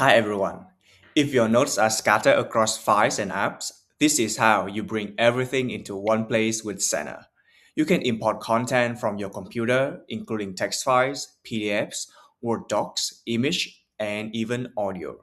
Hi everyone. If your notes are scattered across files and apps, this is how you bring everything into one place with Saner. You can import content from your computer, including text files, PDFs, Word docs, image, and even audio.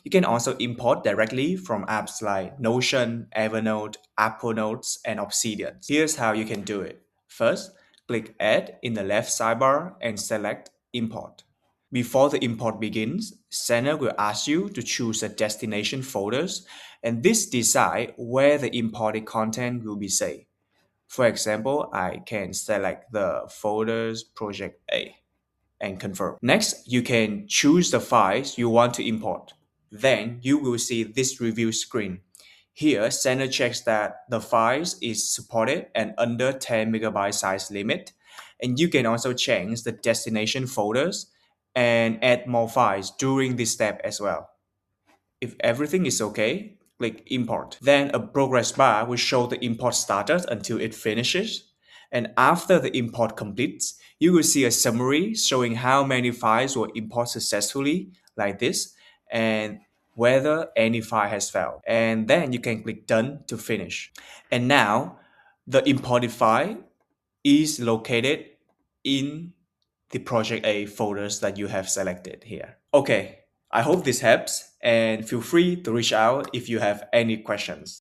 You can also import directly from apps like Notion, Evernote, Apple Notes, and Obsidian. Here's how you can do it. First, click Add in the left sidebar and select Import. Before the import begins, Saner will ask you to choose a destination folders, and this decide where the imported content will be saved. For example, I can select the folders project A and confirm. Next, you can choose the files you want to import. Then you will see this review screen. Here, Saner checks that the files is supported and under 10 megabyte size limit. And you can also change the destination folders and add more files during this step as well. If everything is okay, click import. Then a progress bar will show the import status until it finishes. And after the import completes, you will see a summary showing how many files were imported successfully, like this, and whether any file has failed. And then you can click done to finish. And now the imported file is located in the project A folders that you have selected here. Okay, I hope this helps and feel free to reach out if you have any questions.